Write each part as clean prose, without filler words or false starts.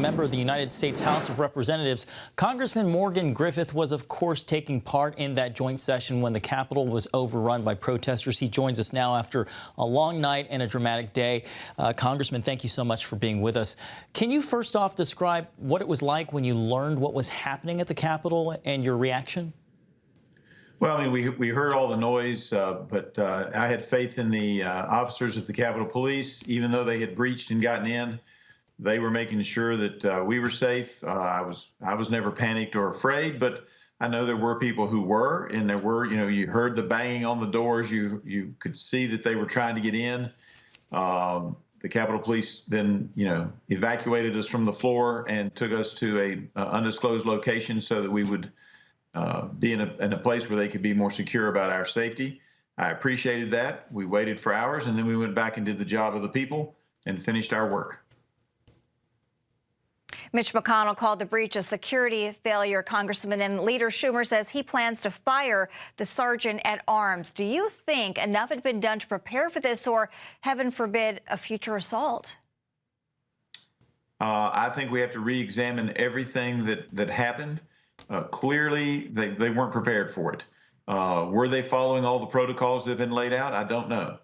Member of the United States House of Representatives, Congressman Morgan Griffith was, of course, taking part in that joint session when the Capitol was overrun by protesters. He joins us now after a long night and a dramatic day. Congressman, thank you so much for being with us. Can you first off describe what it was like when you learned what was happening at the Capitol and your reaction? Well, I mean, we heard all the noise, but I had faith in the officers of the Capitol Police. Even though they had breached and gotten in, they were making sure that we were safe. I was never panicked or afraid, but I know there were people who were, and there were, you heard the banging on the doors. You could see that they were trying to get in. The Capitol Police then, evacuated us from the floor and took us to a undisclosed location so that we would be in a place where they could be more secure about our safety. I appreciated that. We waited for hours, and then we went back and did the job of the people and finished our work. Mitch McConnell called the breach a security failure, Congressman, and Leader Schumer says he plans to fire the sergeant at arms. Do you think enough had been done to prepare for this, or, heaven forbid, a future assault? I think we have to re-examine everything that happened. Clearly, they weren't prepared for it. Were they following all the protocols that have been laid out? I don't know.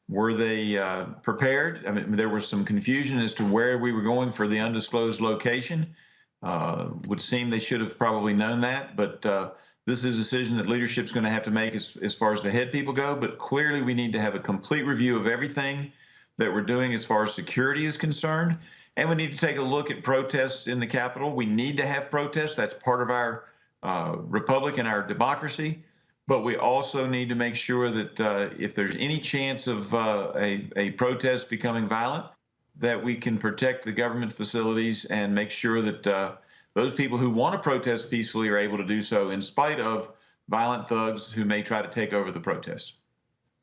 Were they prepared? I mean, there was some confusion as to where we were going for the undisclosed location. Would seem they should have probably known that, but this is a decision that leadership's going to have to make as far as the head people go. But clearly, we need to have a complete review of everything that we're doing as far as security is concerned. And we need to take a look at protests in the Capitol. We need to have protests. That's part of our republic and our democracy. But we also need to make sure that if there's any chance of a protest becoming violent, that we can protect the government facilities and make sure that those people who want to protest peacefully are able to do so in spite of violent thugs who may try to take over the protest.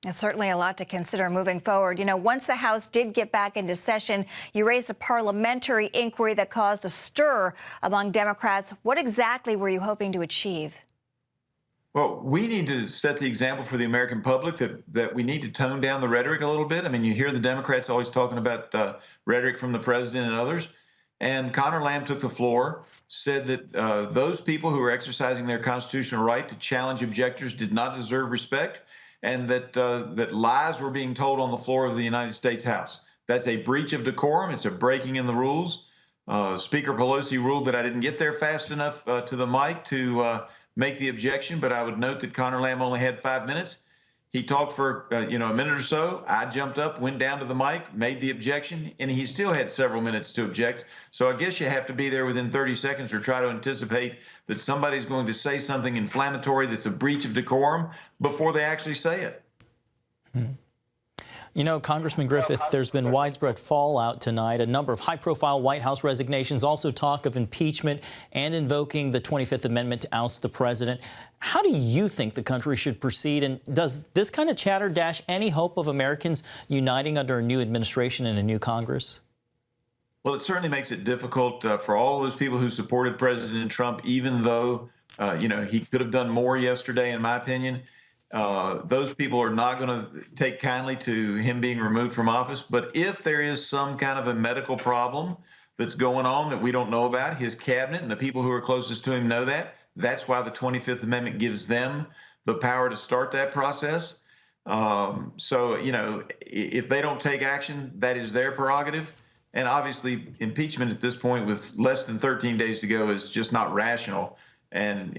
There's certainly a lot to consider moving forward. Once the House did get back into session, you raised a parliamentary inquiry that caused a stir among Democrats. What exactly were you hoping to achieve? Well, we need to set the example for the American public that we need to tone down the rhetoric a little bit. I mean, you hear the Democrats always talking about rhetoric from the president and others. And Conor Lamb took the floor, said that those people who were exercising their constitutional right to challenge objectors did not deserve respect, and that lies were being told on the floor of the United States House. That's a breach of decorum. It's a breaking in the rules. Speaker Pelosi ruled that I didn't get there fast enough to the mic to make the objection, but I would note that Conor Lamb only had 5 minutes. He talked for a minute or so. I jumped up, went down to the mic, made the objection, and he still had several minutes to object. So I guess you have to be there within 30 seconds or try to anticipate that somebody's going to say something inflammatory that's a breach of decorum before they actually say it. Congressman Griffith, there's been widespread fallout tonight. A number of high-profile White House resignations, also talk of impeachment and invoking the 25th Amendment to oust the president. How do you think the country should proceed? And does this kind of chatter dash any hope of Americans uniting under a new administration and a new Congress? Well, it certainly makes it difficult for all of those people who supported President Trump, even though, he could have done more yesterday, in my opinion. Those people are not going to take kindly to him being removed from office. But if there is some kind of a medical problem that's going on that we don't know about, his cabinet and the people who are closest to him know that. That's why the 25th Amendment gives them the power to start that process. So, if they don't take action, that is their prerogative. And obviously, impeachment at this point with less than 13 days to go is just not rational. And,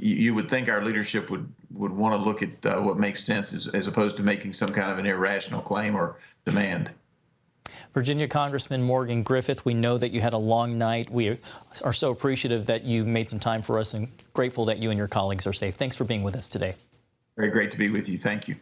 you would think our leadership would want to look at what makes sense as opposed to making some kind of an irrational claim or demand. Virginia Congressman Morgan Griffith, we know that you had a long night. We are so appreciative that you made some time for us and grateful that you and your colleagues are safe. Thanks for being with us today. Very great to be with you. Thank you.